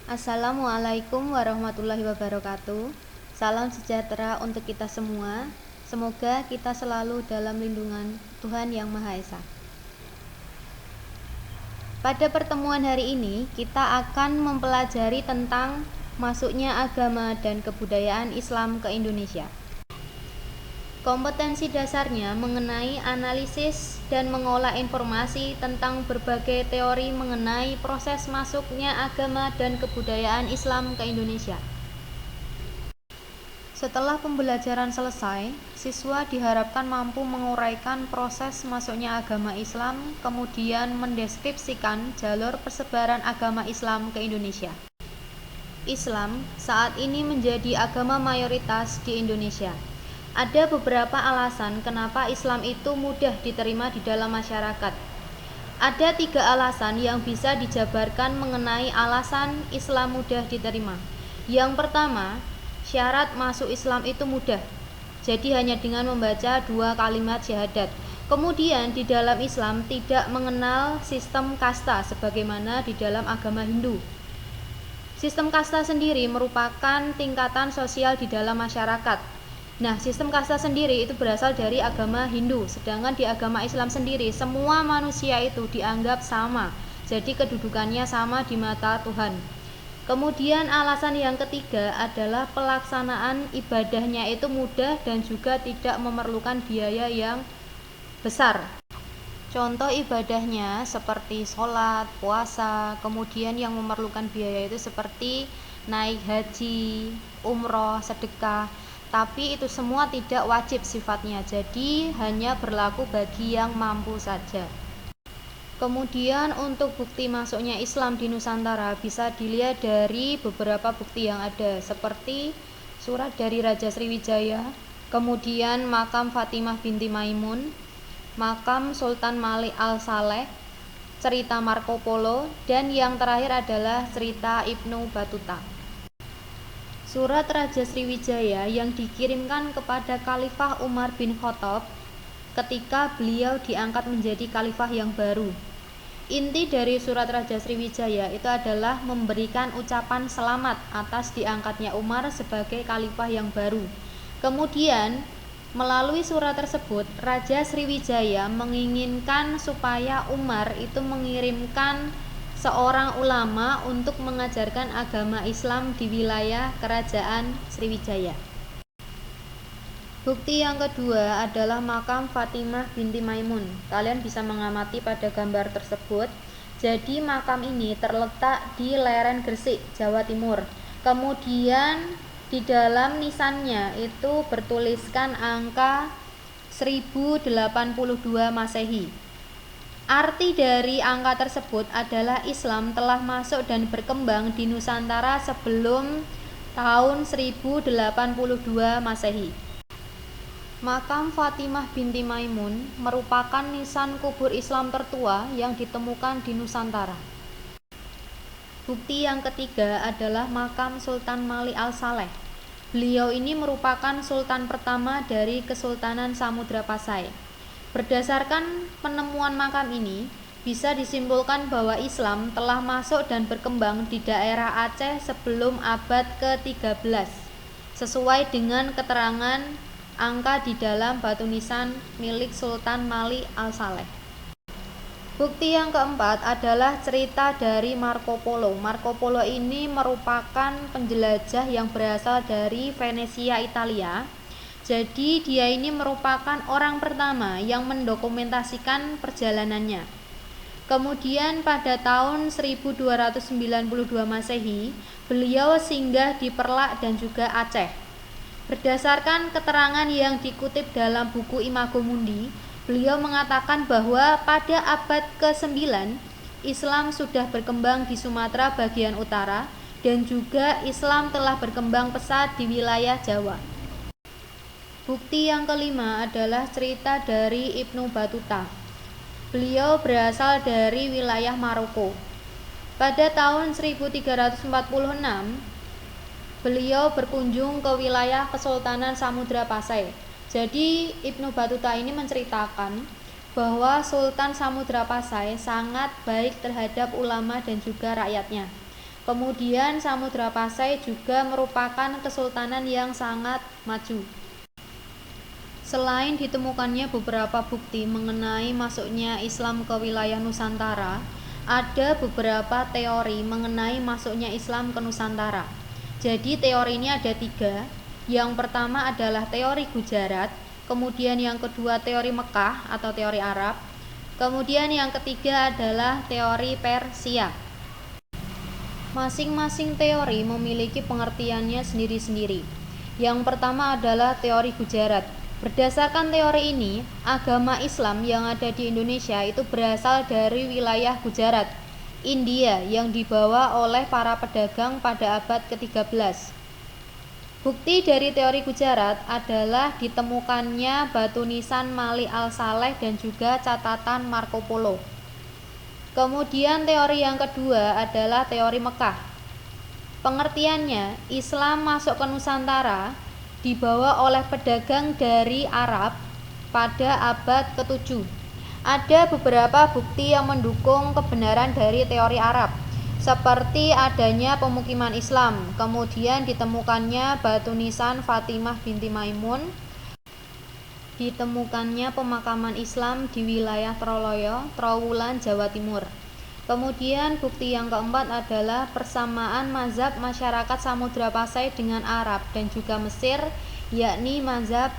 Assalamualaikum warahmatullahi wabarakatuh. Salam sejahtera untuk kita semua. Semoga kita selalu dalam lindungan Tuhan Yang Maha Esa. Pada pertemuan hari ini, kita akan mempelajari tentang masuknya agama dan kebudayaan Islam ke Indonesia. Kompetensi dasarnya mengenai analisis dan mengolah informasi tentang berbagai teori mengenai proses masuknya agama dan kebudayaan Islam ke Indonesia. Setelah pembelajaran selesai, siswa diharapkan mampu menguraikan proses masuknya agama Islam, kemudian mendeskripsikan jalur persebaran agama Islam ke Indonesia. Islam saat ini menjadi agama mayoritas di Indonesia. Ada beberapa alasan kenapa Islam itu mudah diterima di dalam masyarakat. Ada 3 alasan yang bisa dijabarkan mengenai alasan Islam mudah diterima. Yang pertama, syarat masuk Islam itu mudah. Jadi hanya dengan membaca 2 kalimat syahadat. Kemudian di dalam Islam tidak mengenal sistem kasta sebagaimana di dalam agama Hindu. Sistem kasta sendiri merupakan tingkatan sosial di dalam masyarakat. Nah, sistem kasta sendiri itu berasal dari agama Hindu, sedangkan di agama Islam sendiri semua manusia itu dianggap sama. Jadi kedudukannya sama di mata Tuhan. Kemudian alasan yang ketiga adalah pelaksanaan ibadahnya itu mudah dan juga tidak memerlukan biaya yang besar. Contoh ibadahnya seperti sholat, puasa, kemudian yang memerlukan biaya itu seperti naik haji, umroh, sedekah. Tapi itu semua tidak wajib sifatnya, jadi hanya berlaku bagi yang mampu saja. Kemudian untuk bukti masuknya Islam di Nusantara bisa dilihat dari beberapa bukti yang ada, seperti surat dari Raja Sriwijaya, kemudian makam Fatimah binti Maimun, makam Sultan Malik Al-Saleh, cerita Marco Polo, dan yang terakhir adalah cerita Ibnu Battuta. Surat Raja Sriwijaya yang dikirimkan kepada Khalifah Umar bin Khattab ketika beliau diangkat menjadi khalifah yang baru. Inti dari surat Raja Sriwijaya itu adalah memberikan ucapan selamat atas diangkatnya Umar sebagai khalifah yang baru. Kemudian, melalui surat tersebut, Raja Sriwijaya menginginkan supaya Umar itu mengirimkan seorang ulama untuk mengajarkan agama Islam di wilayah kerajaan Sriwijaya. Bukti yang kedua adalah makam Fatimah binti Maimun. Kalian bisa mengamati pada gambar tersebut. Jadi makam ini terletak di lereng Gresik, Jawa Timur. Kemudian di dalam nisannya itu bertuliskan angka 1082 Masehi. Arti dari angka tersebut adalah Islam telah masuk dan berkembang di Nusantara sebelum tahun 1082 Masehi. Makam Fatimah binti Maimun merupakan nisan kubur Islam tertua yang ditemukan di Nusantara. Bukti yang ketiga adalah makam Sultan Malik Al-Saleh. Beliau ini merupakan sultan pertama dari Kesultanan Samudra Pasai. Berdasarkan penemuan makam ini, bisa disimpulkan bahwa Islam telah masuk dan berkembang di daerah Aceh sebelum abad ke-13, sesuai dengan keterangan angka di dalam batu nisan milik Sultan Malik Al-Saleh. Bukti yang keempat adalah cerita dari Marco Polo. Marco Polo ini merupakan penjelajah yang berasal dari Venesia, Italia. Jadi dia ini merupakan orang pertama yang mendokumentasikan perjalanannya. Kemudian pada tahun 1292 Masehi, beliau singgah di Perlak dan juga Aceh. Berdasarkan keterangan yang dikutip dalam buku Imago Mundi, beliau mengatakan bahwa pada abad ke-9, Islam sudah berkembang di Sumatera bagian utara dan juga Islam telah berkembang pesat di wilayah Jawa. Bukti yang kelima adalah cerita dari Ibnu Battuta. Beliau berasal dari wilayah Maroko. Pada tahun 1346, beliau berkunjung ke wilayah Kesultanan Samudra Pasai. Jadi Ibnu Battuta ini menceritakan bahwa Sultan Samudra Pasai sangat baik terhadap ulama dan juga rakyatnya. Kemudian Samudra Pasai juga merupakan kesultanan yang sangat maju. Selain ditemukannya beberapa bukti mengenai masuknya Islam ke wilayah Nusantara, ada beberapa teori mengenai masuknya Islam ke Nusantara. Jadi teori ini ada 3. Yang pertama adalah teori Gujarat, kemudian yang kedua teori Mekah atau teori Arab, kemudian yang ketiga adalah teori Persia. Masing-masing teori memiliki pengertiannya sendiri-sendiri. Yang pertama adalah teori Gujarat. Berdasarkan teori ini, agama Islam yang ada di Indonesia itu berasal dari wilayah Gujarat, India, yang dibawa oleh para pedagang pada abad ke-13. Bukti dari teori Gujarat adalah ditemukannya batu nisan Malik al-Saleh dan juga catatan Marco Polo. Kemudian teori yang kedua adalah teori Mekah. Pengertiannya, Islam masuk ke Nusantara dibawa oleh pedagang dari Arab pada abad ke-7. Ada beberapa bukti yang mendukung kebenaran dari teori Arab, seperti adanya pemukiman Islam, kemudian ditemukannya batu nisan Fatimah binti Maimun, ditemukannya pemakaman Islam di wilayah Troloyo, Trowulan, Jawa Timur. Kemudian bukti yang keempat adalah persamaan mazhab masyarakat Samudra Pasai dengan Arab dan juga Mesir, yakni mazhab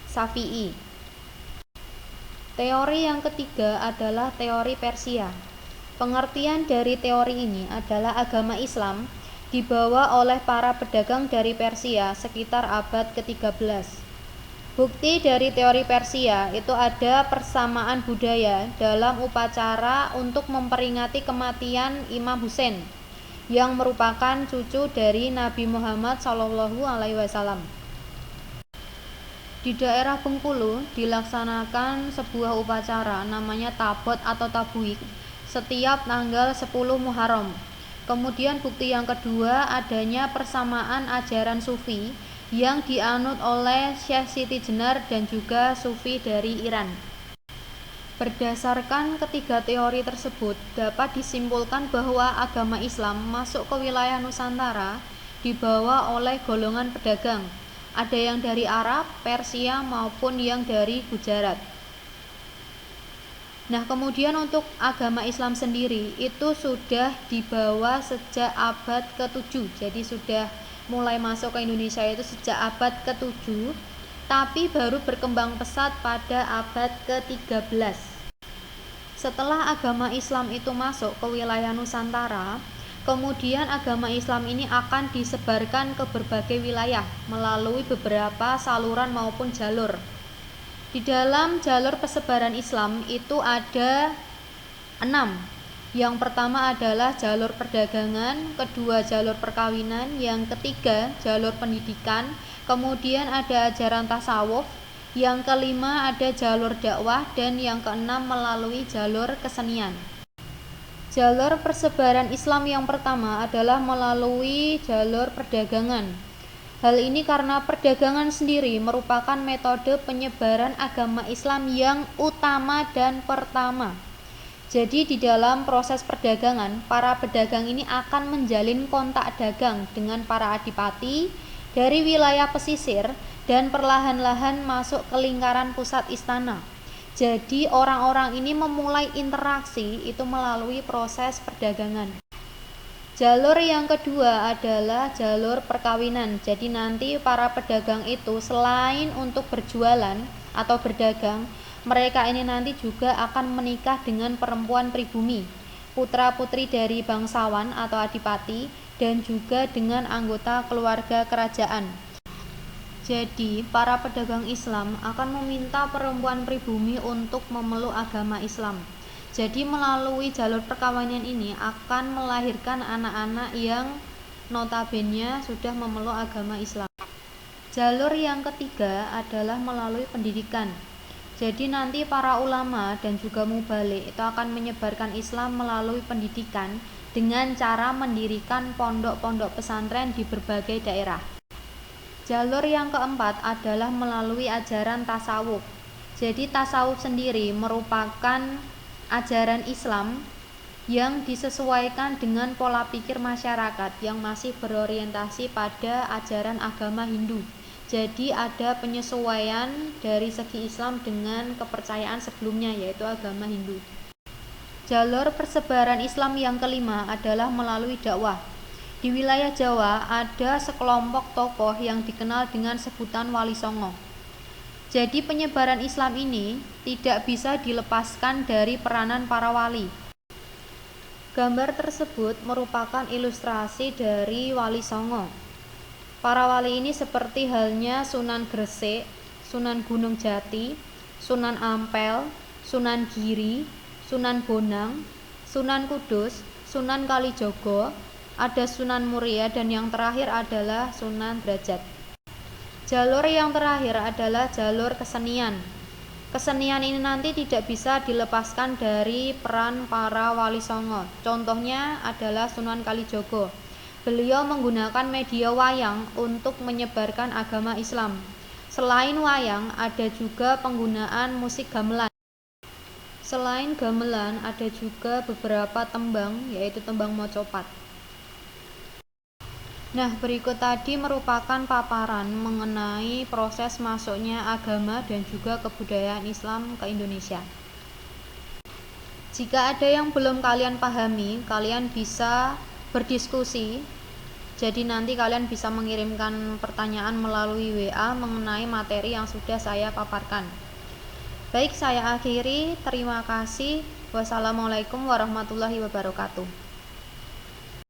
Syafi'i. Teori yang ketiga adalah teori Persia. Pengertian dari teori ini adalah agama Islam dibawa oleh para pedagang dari Persia sekitar abad ke-13. Bukti dari teori Persia itu ada persamaan budaya dalam upacara untuk memperingati kematian Imam Husain yang merupakan cucu dari Nabi Muhammad SAW. Di daerah Bengkulu dilaksanakan sebuah upacara namanya Tabot atau Tabuik setiap tanggal 10 Muharram. Kemudian bukti yang kedua adanya persamaan ajaran Sufi yang dianut oleh Syekh Siti Jenar dan juga Sufi dari Iran. Berdasarkan ketiga teori tersebut, dapat disimpulkan bahwa agama Islam masuk ke wilayah Nusantara dibawa oleh golongan pedagang, ada yang dari Arab, Persia maupun yang dari Gujarat. Nah, kemudian untuk agama Islam sendiri itu sudah dibawa sejak abad ke-7, jadi sudah mulai masuk ke Indonesia itu sejak abad ke-7, tapi baru berkembang pesat pada abad ke-13. Setelah agama Islam itu masuk ke wilayah Nusantara, kemudian agama Islam ini akan disebarkan ke berbagai wilayah melalui beberapa saluran maupun jalur. Di dalam jalur persebaran Islam itu ada 6. Yang pertama adalah jalur perdagangan, kedua jalur perkawinan, yang ketiga jalur pendidikan, kemudian ada ajaran tasawuf, yang kelima ada jalur dakwah, dan yang keenam melalui jalur kesenian. Jalur persebaran Islam yang pertama adalah melalui jalur perdagangan. Hal ini karena perdagangan sendiri merupakan metode penyebaran agama Islam yang utama dan pertama. Jadi di dalam proses perdagangan, para pedagang ini akan menjalin kontak dagang dengan para adipati dari wilayah pesisir dan perlahan-lahan masuk ke lingkaran pusat istana. Jadi orang-orang ini memulai interaksi itu melalui proses perdagangan. Jalur yang kedua adalah jalur perkawinan. Jadi nanti para pedagang itu selain untuk berjualan atau berdagang, mereka ini nanti juga akan menikah dengan perempuan pribumi, putra-putri dari bangsawan atau adipati, dan juga dengan anggota keluarga kerajaan. Jadi, para pedagang Islam akan meminta perempuan pribumi untuk memeluk agama Islam. Jadi, melalui jalur perkawinan ini akan melahirkan anak-anak yang notabene sudah memeluk agama Islam. Jalur yang ketiga adalah melalui pendidikan. Jadi nanti para ulama dan juga mubalik itu akan menyebarkan Islam melalui pendidikan dengan cara mendirikan pondok-pondok pesantren di berbagai daerah. Jalur yang keempat adalah melalui ajaran tasawuf. Jadi tasawuf sendiri merupakan ajaran Islam yang disesuaikan dengan pola pikir masyarakat yang masih berorientasi pada ajaran agama Hindu. Jadi ada penyesuaian dari segi Islam dengan kepercayaan sebelumnya, yaitu agama Hindu. Jalur persebaran Islam yang kelima adalah melalui dakwah. Di wilayah Jawa ada sekelompok tokoh yang dikenal dengan sebutan Wali Songo. Jadi penyebaran Islam ini tidak bisa dilepaskan dari peranan para wali. Gambar tersebut merupakan ilustrasi dari Wali Songo. Para wali ini seperti halnya Sunan Gresik, Sunan Gunung Jati, Sunan Ampel, Sunan Giri, Sunan Bonang, Sunan Kudus, Sunan Kalijogo, ada Sunan Muria, dan yang terakhir adalah Sunan Derajat. Jalur yang terakhir adalah jalur kesenian. Kesenian ini nanti tidak bisa dilepaskan dari peran para Wali Songo. Contohnya adalah Sunan Kalijogo. Beliau menggunakan media wayang untuk menyebarkan agama Islam. Selain wayang, ada juga penggunaan musik gamelan. Selain gamelan, ada juga beberapa tembang, yaitu tembang mocopat. Nah, berikut tadi merupakan paparan mengenai proses masuknya agama dan juga kebudayaan Islam ke Indonesia. Jika ada yang belum kalian pahami, kalian bisa berdiskusi. Jadi nanti kalian bisa mengirimkan pertanyaan melalui WA mengenai materi yang sudah saya paparkan. Baik, saya akhiri. Terima kasih. Wassalamualaikum warahmatullahi wabarakatuh.